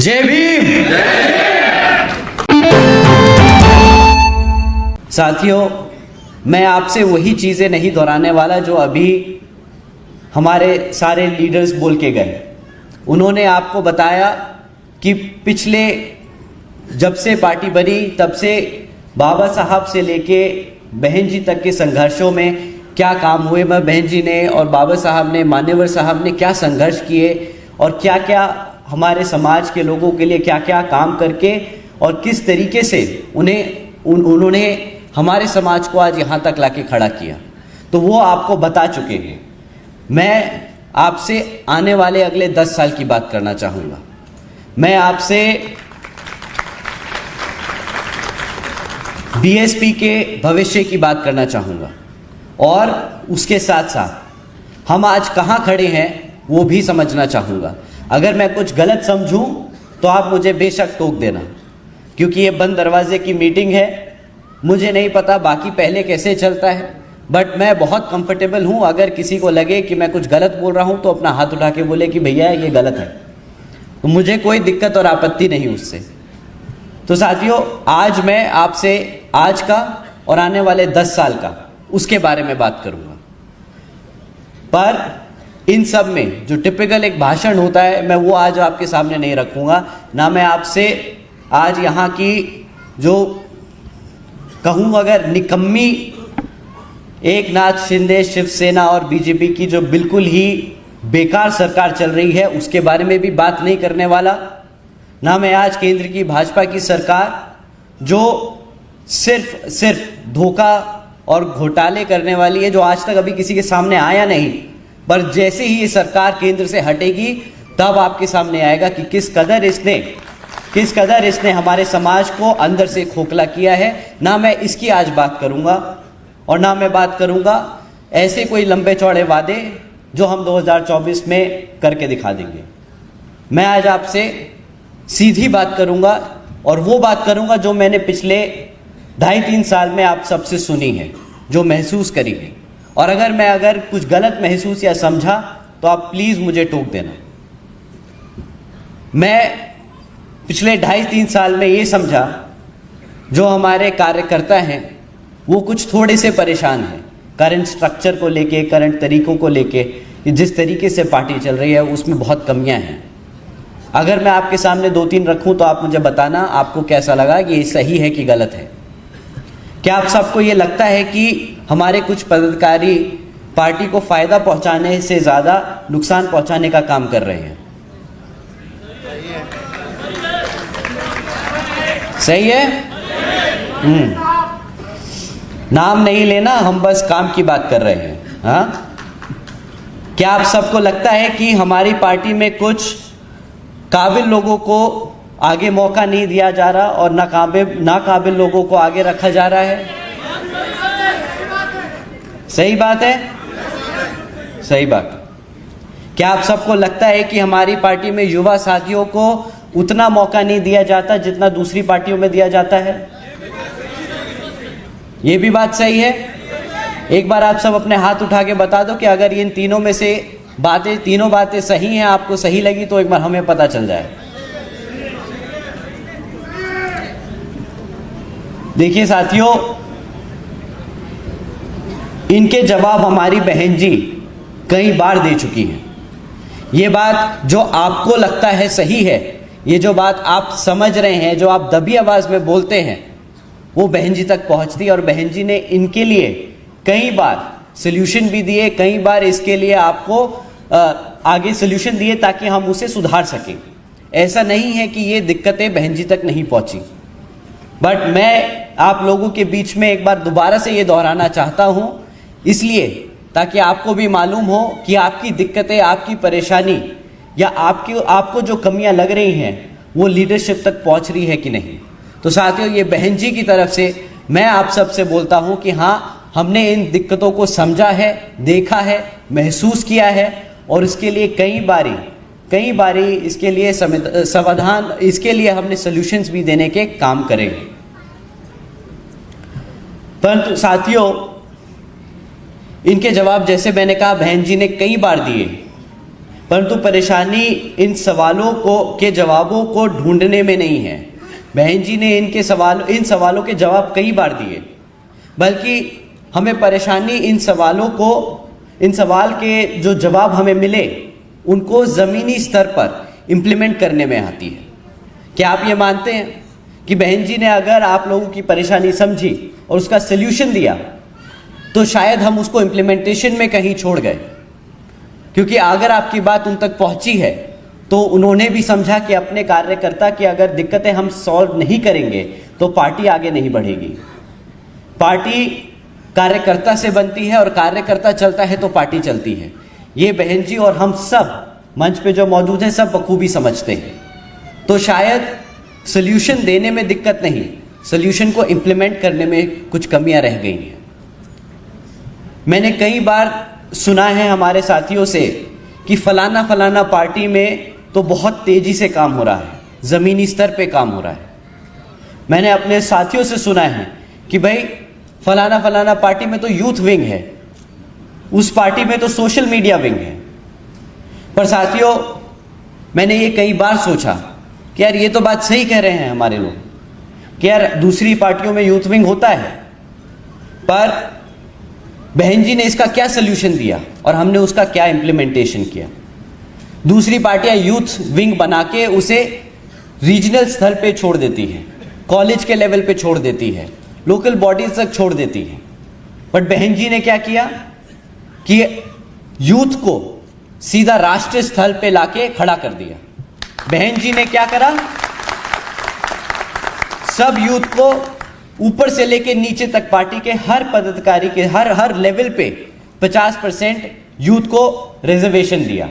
जय भीम। साथियों, मैं आपसे वही चीज़ें नहीं दोहराने वाला जो अभी हमारे सारे लीडर्स बोल के गए। उन्होंने आपको बताया कि पिछले जब से पार्टी बनी तब से बाबा साहब से लेके बहन जी तक के संघर्षों में क्या काम हुए। मैं बहन जी ने और बाबा साहब ने, मान्यवर साहब ने क्या संघर्ष किए और क्या क्या हमारे समाज के लोगों के लिए क्या क्या काम करके और किस तरीके से उन्होंने हमारे समाज को आज यहाँ तक लाके खड़ा किया, तो वो आपको बता चुके हैं। मैं आपसे आने वाले अगले 10 साल की बात करना चाहूँगा। मैं आपसे बीएसपी के भविष्य की बात करना चाहूँगा और उसके साथ साथ हम आज कहाँ खड़े हैं वो भी समझना चाहूँगा। अगर मैं कुछ गलत समझूं तो आप मुझे बेशक टोक देना, क्योंकि ये बंद दरवाजे की मीटिंग है। मुझे नहीं पता बाकी पहले कैसे चलता है, बट मैं बहुत कंफर्टेबल हूँ। अगर किसी को लगे कि मैं कुछ गलत बोल रहा हूँ तो अपना हाथ उठा के बोले कि भैया ये गलत है, तो मुझे कोई दिक्कत और आपत्ति नहीं उससे। तो साथियों, आज मैं आपसे आज का और आने वाले 10 साल का उसके बारे में बात करूँगा। पर इन सब में जो टिपिकल एक भाषण होता है, मैं वो आज आपके सामने नहीं रखूँगा। ना मैं आपसे आज यहाँ की जो कहूँ अगर निकम्मी एकनाथ शिंदे, शिवसेना और बीजेपी की जो बिल्कुल ही बेकार सरकार चल रही है उसके बारे में भी बात नहीं करने वाला। ना मैं आज केंद्र की भाजपा की सरकार जो सिर्फ धोखा और घोटाले करने वाली है, जो आज तक अभी किसी के सामने आया नहीं, पर जैसे ही ये सरकार केंद्र से हटेगी तब आपके सामने आएगा कि किस कदर इसने हमारे समाज को अंदर से खोखला किया है। ना मैं इसकी आज बात करूंगा और ना मैं बात करूंगा ऐसे कोई लंबे चौड़े वादे जो हम 2024 में करके दिखा देंगे। मैं आज आपसे सीधी बात करूंगा और वो बात करूंगा जो मैंने पिछले 2.5-3 साल में आप सबसे सुनी है, जो महसूस करी है। और अगर कुछ गलत महसूस या समझा तो आप प्लीज़ मुझे टोक देना। मैं पिछले 2.5-3 साल में ये समझा जो हमारे कार्यकर्ता हैं वो कुछ थोड़े से परेशान हैं करंट स्ट्रक्चर को लेके, करंट तरीकों को लेके, जिस तरीके से पार्टी चल रही है उसमें बहुत कमियां हैं। अगर मैं आपके सामने 2-3 रखूं तो आप मुझे बताना आपको कैसा लगा, कि ये सही है कि गलत है। क्या आप सबको ये लगता है कि हमारे कुछ पदाधिकारी पार्टी को फायदा पहुंचाने से ज्यादा नुकसान पहुंचाने का काम कर रहे हैं? सही है? नाम नहीं लेना, हम बस काम की बात कर रहे हैं। हाँ, क्या आप सबको लगता है कि हमारी पार्टी में कुछ काबिल लोगों को आगे मौका नहीं दिया जा रहा और नाकाबिल लोगों को आगे रखा जा रहा है? सही बात है? सही बात। क्या आप सबको लगता है कि हमारी पार्टी में युवा साथियों को उतना मौका नहीं दिया जाता जितना दूसरी पार्टियों में दिया जाता है? ये भी बात सही है? एक बार आप सब अपने हाथ उठा के बता दो कि अगर इन तीनों में से तीनों बातें सही हैं, आपको सही लगी तो एक बार हमें पता चल जाए। देखिए साथियों, इनके जवाब हमारी बहन जी कई बार दे चुकी हैं। ये बात जो आपको लगता है सही है, ये जो बात आप समझ रहे हैं, जो आप दबी आवाज में बोलते हैं, वो बहन जी तक पहुंचती है। और बहन जी ने इनके लिए कई बार सल्यूशन भी दिए, कई बार इसके लिए आपको आगे सल्यूशन दिए ताकि हम उसे सुधार सकें। ऐसा नहीं है कि ये दिक्कतें बहन जी तक नहीं पहुंची, बट मैं आप लोगों के बीच में एक बार दोबारा से ये दोहराना चाहता हूं, इसलिए ताकि आपको भी मालूम हो कि आपकी दिक्कतें, आपकी परेशानी या आपको जो कमियां लग रही हैं वो लीडरशिप तक पहुंच रही है कि नहीं। तो साथियों, ये बहन जी की तरफ से मैं आप सबसे बोलता हूं कि हाँ, हमने इन दिक्कतों को समझा है, देखा है, महसूस किया है और इसके लिए कई बारी इसके लिए समाधान, इसके लिए हमने सॉल्यूशंस भी देने के काम करेंगे। परंतु साथियों, इनके जवाब जैसे मैंने कहा बहन जी ने कई बार दिए, परंतु परेशानी इन सवालों के जवाबों को ढूंढने में नहीं है। बहन जी ने इन सवालों के जवाब कई बार दिए, बल्कि हमें परेशानी इन सवाल के जो जवाब हमें मिले उनको ज़मीनी स्तर पर इम्प्लीमेंट करने में आती है। क्या आप ये मानते हैं कि बहन जी ने अगर आप लोगों की परेशानी समझी और उसका सल्यूशन दिया तो शायद हम उसको इम्प्लीमेंटेशन में कहीं छोड़ गए? क्योंकि अगर आपकी बात उन तक पहुंची है तो उन्होंने भी समझा कि अपने कार्यकर्ता की अगर दिक्कतें हम सॉल्व नहीं करेंगे तो पार्टी आगे नहीं बढ़ेगी। पार्टी कार्यकर्ता से बनती है और कार्यकर्ता चलता है तो पार्टी चलती है। ये बहन जी और हम सब मंच पे जो मौजूद हैं सब बखूबी समझते हैं। तो शायद सल्यूशन देने में दिक्कत नहीं, सल्यूशन को इम्प्लीमेंट करने में कुछ कमियां रह गई हैं। मैंने कई बार सुना है हमारे साथियों से कि फलाना पार्टी में तो बहुत तेजी से काम हो रहा है, ज़मीनी स्तर पे काम हो रहा है। मैंने अपने साथियों से सुना है कि भाई फलाना पार्टी में तो यूथ विंग है, उस पार्टी में तो सोशल मीडिया विंग है। पर साथियों, मैंने ये कई बार सोचा कि यार ये तो बात सही कह रहे हैं हमारे लोग कि यार दूसरी पार्टियों में यूथ विंग होता है, पर बहन जी ने इसका क्या सल्यूशन दिया और हमने उसका क्या इम्प्लीमेंटेशन किया? दूसरी पार्टियां यूथ विंग बना के उसे रीजनल स्तर पे छोड़ देती हैं, कॉलेज के लेवल पे छोड़ देती है, लोकल बॉडीज तक छोड़ देती है। बट बहन जी ने क्या किया कि यूथ को सीधा राष्ट्रीय स्तर पे लाके खड़ा कर दिया। बहन जी ने क्या करा, सब यूथ को ऊपर से लेके नीचे तक पार्टी के हर पदाधिकारी के हर लेवल पे 50% यूथ को रिजर्वेशन दिया।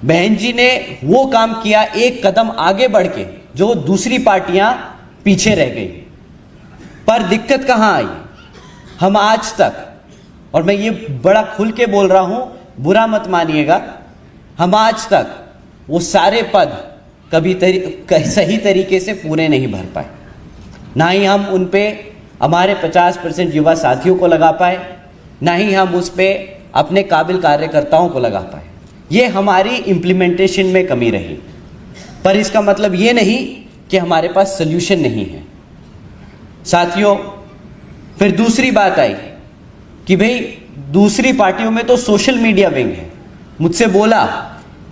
बहन जी ने वो काम किया एक कदम आगे बढ़ के, जो दूसरी पार्टियां पीछे रह गई। पर दिक्कत कहां आई? हम आज तक, और मैं ये बड़ा खुल के बोल रहा हूं, बुरा मत मानिएगा, हम आज तक वो सारे पद कभी सही तरीके से पूरे नहीं भर पाए। ना ही हम उन पे हमारे 50% युवा साथियों को लगा पाए, ना ही हम उस पे अपने काबिल कार्यकर्ताओं को लगा पाए। ये हमारी इम्प्लीमेंटेशन में कमी रही। पर इसका मतलब ये नहीं कि हमारे पास सल्यूशन नहीं है। साथियों, फिर दूसरी बात आई कि भाई दूसरी पार्टियों में तो सोशल मीडिया विंग है। मुझसे बोला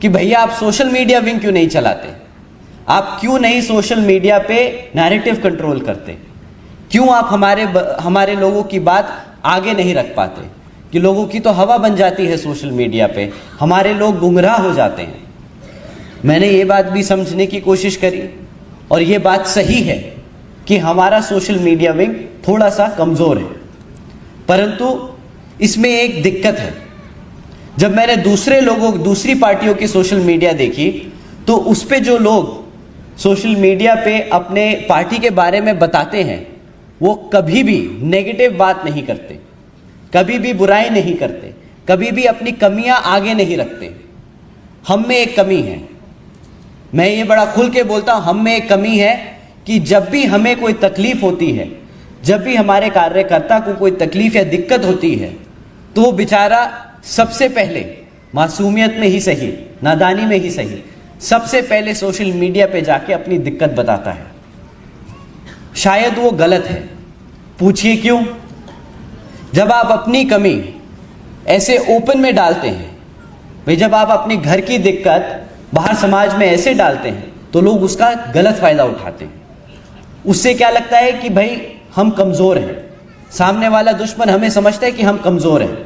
कि भैया आप सोशल मीडिया विंग क्यों नहीं चलाते, आप क्यों नहीं सोशल मीडिया पे नैरेटिव कंट्रोल करते, क्यों आप हमारे लोगों की बात आगे नहीं रख पाते, कि लोगों की तो हवा बन जाती है सोशल मीडिया पे, हमारे लोग गुमराह हो जाते हैं। मैंने ये बात भी समझने की कोशिश करी और ये बात सही है कि हमारा सोशल मीडिया विंग थोड़ा सा कमज़ोर है। परंतु इसमें एक दिक्कत है, जब मैंने दूसरी पार्टियों की सोशल मीडिया देखी तो उस पे जो लोग सोशल मीडिया पे अपने पार्टी के बारे में बताते हैं वो कभी भी नेगेटिव बात नहीं करते, कभी भी बुराई नहीं करते, कभी भी अपनी कमियां आगे नहीं रखते। हम में एक कमी है, मैं ये बड़ा खुल के बोलता हूं, हम में एक कमी है कि जब भी हमें कोई तकलीफ होती है, जब भी हमारे कार्यकर्ता को कोई तकलीफ या दिक्कत होती है, तो वो बेचारा सबसे पहले मासूमियत में ही सही, नादानी में ही सही, सबसे पहले सोशल मीडिया पे जाके अपनी दिक्कत बताता है। शायद वो गलत है, पूछिए क्यों? जब आप अपनी कमी ऐसे ओपन में डालते हैं, भाई जब आप अपने घर की दिक्कत बाहर समाज में ऐसे डालते हैं तो लोग उसका गलत फायदा उठाते हैं। उससे क्या लगता है कि भाई हम कमज़ोर हैं, सामने वाला दुश्मन हमें समझता है कि हम कमज़ोर हैं,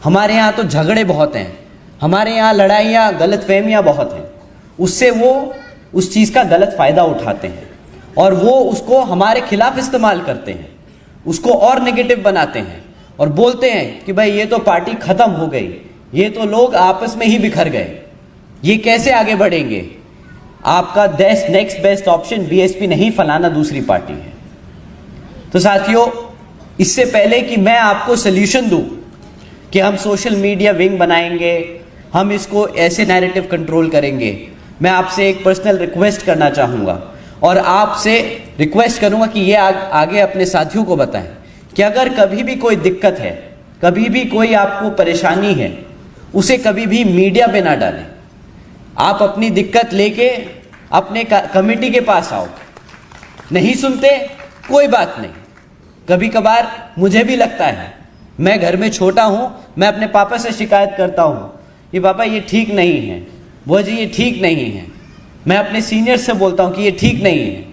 हमारे यहाँ तो झगड़े बहुत हैं, हमारे यहाँ लड़ाइयाँ गलतफहमियाँ बहुत हैं। उससे वो उस चीज़ का गलत फ़ायदा उठाते हैं और वो उसको हमारे खिलाफ इस्तेमाल करते हैं, उसको और नेगेटिव बनाते हैं और बोलते हैं कि भाई ये तो पार्टी ख़त्म हो गई, ये तो लोग आपस में ही बिखर गए, ये कैसे आगे बढ़ेंगे, आपका नेक्स्ट बेस्ट ऑप्शन बीएसपी नहीं फलाना दूसरी पार्टी है। तो साथियों, इससे पहले कि मैं आपको सल्यूशन दूं कि हम सोशल मीडिया विंग बनाएंगे, हम इसको ऐसे नैरेटिव कंट्रोल करेंगे, मैं आपसे एक पर्सनल रिक्वेस्ट करना चाहूँगा और आपसे रिक्वेस्ट करूँगा कि ये आगे अपने साथियों को बताएं कि अगर कभी भी कोई दिक्कत है, कभी भी कोई आपको परेशानी है, उसे कभी भी मीडिया पे ना डालें। आप अपनी दिक्कत लेके अपने कमेटी के पास आओ। नहीं सुनते कोई बात नहीं, कभी कभार मुझे भी लगता है, मैं घर में छोटा हूं, मैं अपने पापा से शिकायत करता हूं कि पापा ये ठीक नहीं है, वो जी ये ठीक नहीं है। मैं अपने सीनियर से बोलता हूं कि ये ठीक नहीं है,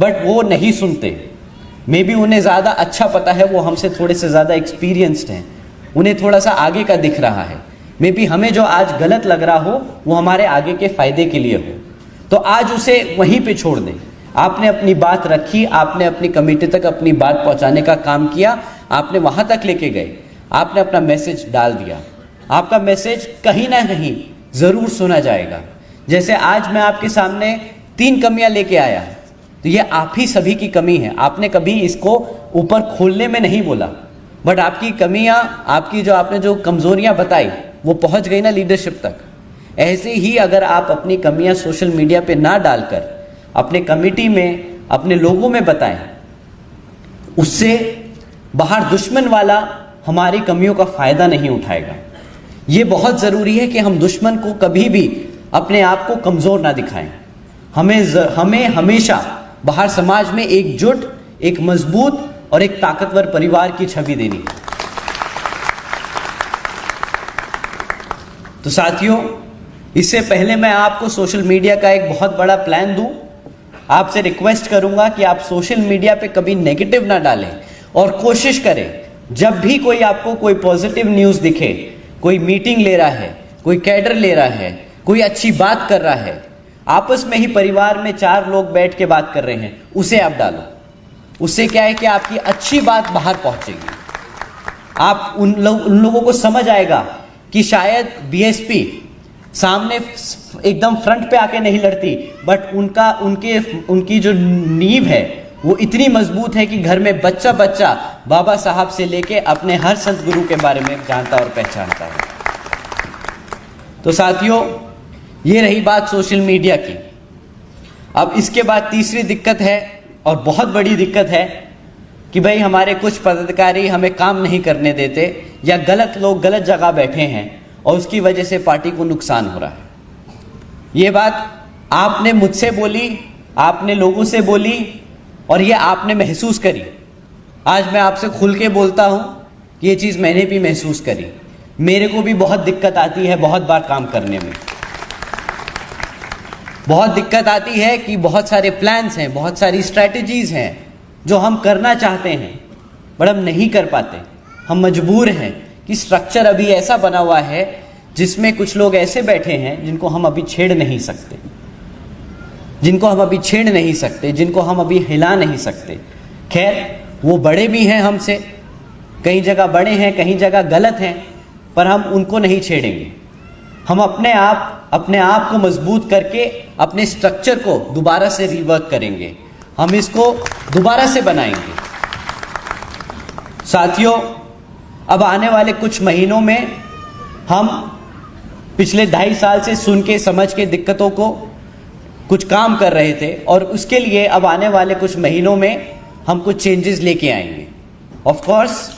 बट वो नहीं सुनते। मे बी उन्हें ज़्यादा अच्छा पता है, वो हमसे थोड़े से ज़्यादा एक्सपीरियंस्ड हैं, उन्हें थोड़ा सा आगे का दिख रहा है। मे बी हमें जो आज गलत लग रहा हो वो हमारे आगे के फायदे के लिए हो, तो आज उसे वहीं पे छोड़ दें। आपने अपनी बात रखी, आपने अपनी कमेटी तक अपनी बात पहुंचाने का काम किया, आपने वहां तक लेके गए, आपने अपना मैसेज डाल दिया, आपका मैसेज कहीं ना कहीं जरूर सुना जाएगा। जैसे आज मैं आपके सामने 3 कमियां लेके आया, तो ये आप ही सभी की कमी है। आपने कभी इसको ऊपर खोलने में नहीं बोला, बट आपकी कमियां, आपकी जो आपने जो कमजोरियां बताई वो पहुंच गई ना लीडरशिप तक। ऐसे ही अगर आप अपनी कमियां सोशल मीडिया पे ना डालकर अपने कमेटी में, अपने लोगों में बताएं, उससे बाहर दुश्मन वाला हमारी कमियों का फायदा नहीं उठाएगा। ये बहुत जरूरी है कि हम दुश्मन को कभी भी अपने आप को कमजोर ना दिखाएं। हमें हमेशा बाहर समाज में एकजुट, एक मजबूत और एक ताकतवर परिवार की छवि देनी है। तो साथियों, इससे पहले मैं आपको सोशल मीडिया का एक बहुत बड़ा प्लान दूं, आपसे रिक्वेस्ट करूंगा कि आप सोशल मीडिया पे कभी नेगेटिव ना डालें और कोशिश करें जब भी कोई आपको कोई पॉजिटिव न्यूज़ दिखे, कोई मीटिंग ले रहा है, कोई कैडर ले रहा है, कोई अच्छी बात कर रहा है, आपस में ही परिवार में 4 लोग बैठ के बात कर रहे हैं, उसे आप डालो। उससे क्या है कि आपकी अच्छी बात बाहर पहुंचेगी। आप उन लोगों को समझ आएगा कि शायद बीएसपी सामने एकदम फ्रंट पे आके नहीं लड़ती, बट उनकी जो नींव है वो इतनी मजबूत है कि घर में बच्चा बच्चा बाबा साहब से लेके अपने हर संत गुरु के बारे में जानता और पहचानता है। तो साथियों, ये रही बात सोशल मीडिया की। अब इसके बाद तीसरी दिक्कत है, और बहुत बड़ी दिक्कत है, कि भाई हमारे कुछ पदाधिकारी हमें काम नहीं करने देते, या गलत लोग गलत जगह बैठे हैं और उसकी वजह से पार्टी को नुकसान हो रहा है। ये बात आपने मुझसे बोली, आपने लोगों से बोली, और ये आपने महसूस करी। आज मैं आपसे खुल के बोलता हूं कि ये चीज़ मैंने भी महसूस करी। मेरे को भी बहुत दिक्कत आती है बहुत बार काम करने में। बहुत दिक्कत आती है कि बहुत सारे प्लान्स हैं, बहुत सारी स्ट्रैटेजीज हैं जो हम करना चाहते हैं, बट हम नहीं कर पाते। हम मजबूर हैं कि स्ट्रक्चर अभी ऐसा बना हुआ है जिसमें कुछ लोग ऐसे बैठे हैं जिनको हम अभी छेड़ नहीं सकते, जिनको हम अभी हिला नहीं सकते। खैर, वो बड़े भी हैं हमसे, कई जगह बड़े हैं, कहीं जगह गलत हैं, पर हम उनको नहीं छेड़ेंगे। हम अपने आप को मजबूत करके अपने स्ट्रक्चर को दोबारा से रिवर्क करेंगे, हम इसको दोबारा से बनाएंगे। साथियों, अब आने वाले कुछ महीनों में हम पिछले 2.5 साल से सुन के समझ के दिक्कतों को कुछ काम कर रहे थे, और उसके लिए अब आने वाले कुछ महीनों में हम कुछ चेंजेस लेके आएंगे। ऑफ कोर्स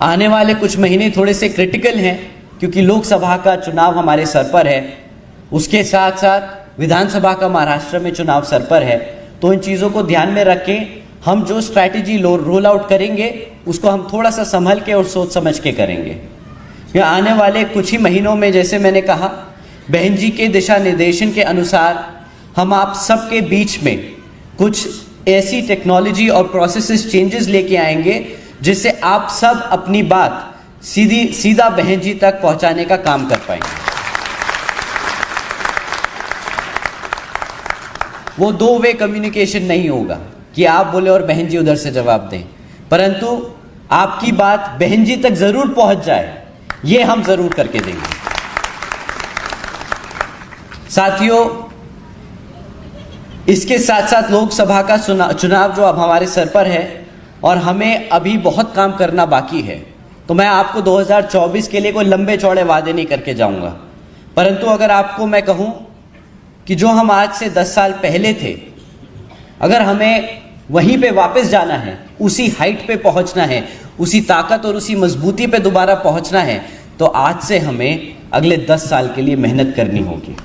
आने वाले कुछ महीने थोड़े से क्रिटिकल हैं, क्योंकि लोकसभा का चुनाव हमारे सर पर है, उसके साथ साथ विधानसभा का महाराष्ट्र में चुनाव सर पर है। तो इन चीज़ों को ध्यान में रख के हम जो स्ट्रैटेजी रोल आउट करेंगे उसको हम थोड़ा सा संभल के और सोच समझ के करेंगे। या आने वाले कुछ ही महीनों में, जैसे मैंने कहा, बहन जी के दिशा निर्देशन के अनुसार हम आप सबके बीच में कुछ ऐसी टेक्नोलॉजी और प्रोसेसेस चेंजेस लेके आएंगे जिससे आप सब अपनी बात सीधा बहन जी तक पहुंचाने का काम कर पाएंगे। वो 2 वे कम्युनिकेशन नहीं होगा कि आप बोले और बहन जी उधर से जवाब दें, परंतु आपकी बात बहन जी तक जरूर पहुंच जाए, ये हम जरूर करके देंगे। साथियों, इसके साथ साथ लोकसभा का चुनाव जो अब हमारे सर पर है और हमें अभी बहुत काम करना बाकी है, तो मैं आपको 2024 के लिए कोई लंबे चौड़े वादे नहीं करके जाऊंगा, परंतु अगर आपको मैं कहूं कि जो हम आज से 10 साल पहले थे, अगर हमें वहीं पे वापस जाना है, उसी हाइट पे पहुंचना है, उसी ताकत और उसी मजबूती पे दोबारा पहुंचना है, तो आज से हमें अगले 10 साल के लिए मेहनत करनी होगी।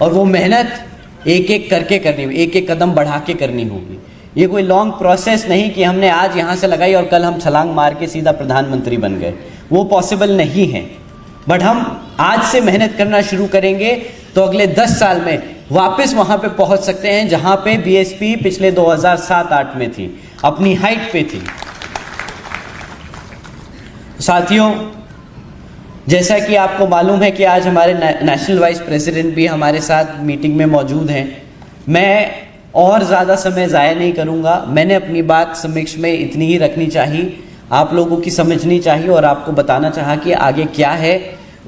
और वो मेहनत एक एक करके करनी होगी, एक एक कदम बढ़ा के करनी होगी। ये कोई लॉन्ग प्रोसेस नहीं कि हमने आज यहाँ से लगाई और कल हम छलांग मार के सीधा प्रधानमंत्री बन गए, वो पॉसिबल नहीं है। बट हम आज से मेहनत करना शुरू करेंगे तो अगले 10 साल में वापस वहां पे पहुंच सकते हैं जहां पे बीएसपी पिछले 2007-8 में थी, अपनी हाइट पे थी। साथियों, जैसा कि आपको मालूम है कि आज हमारे नेशनल वाइस प्रेसिडेंट भी हमारे साथ मीटिंग में मौजूद हैं। मैं और ज़्यादा समय ज़ाया नहीं करूँगा। मैंने अपनी बात समक्ष में इतनी ही रखनी चाहिए, आप लोगों की समझनी चाहिए और आपको बताना चाहा कि आगे क्या है,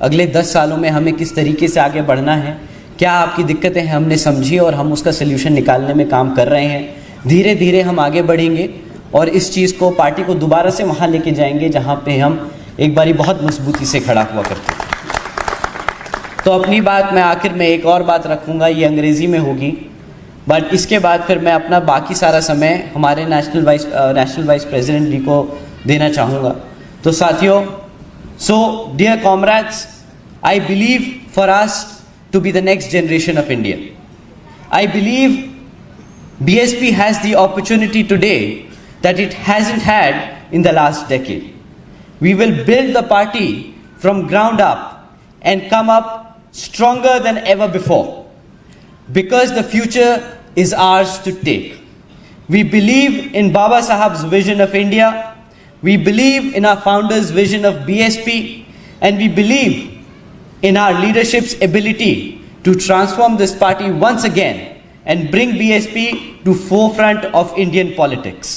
अगले 10 सालों में हमें किस तरीके से आगे बढ़ना है, क्या आपकी दिक्कतें हैं हमने समझी और हम उसका सल्यूशन निकालने में काम कर रहे हैं। धीरे धीरे हम आगे बढ़ेंगे और इस चीज़ को, पार्टी को दोबारा से वहाँ लेके जाएंगे जहाँ पे हम एक बारी बहुत मजबूती से खड़ा हुआ करते थे। तो अपनी बात मैं आखिर में एक और बात रखूँगा, ये अंग्रेज़ी में होगी, बट इसके बाद फिर मैं अपना बाकी सारा समय हमारे नेशनल वाइस प्रेसिडेंट जी को देना चाहूँगा। तो साथियों, so dear comrades, I believe for us to be the next generation of India. I believe BSP has the opportunity today that it hasn't had in the last decade. We will build the party from ground up and come up stronger than ever before, because the future is ours to take. We believe in Baba Saheb's vision of India. We believe in our founder's vision of BSP, and we believe in our leadership's ability to transform this party once again and bring BSP to forefront of Indian politics.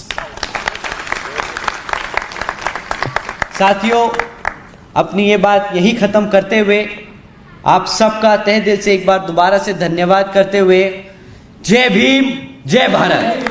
साथियों, अपनी ये बात यही खत्म करते हुए आप सबका तहे दिल से एक बार दोबारा से धन्यवाद करते हुए, जय भीम, जय भारत।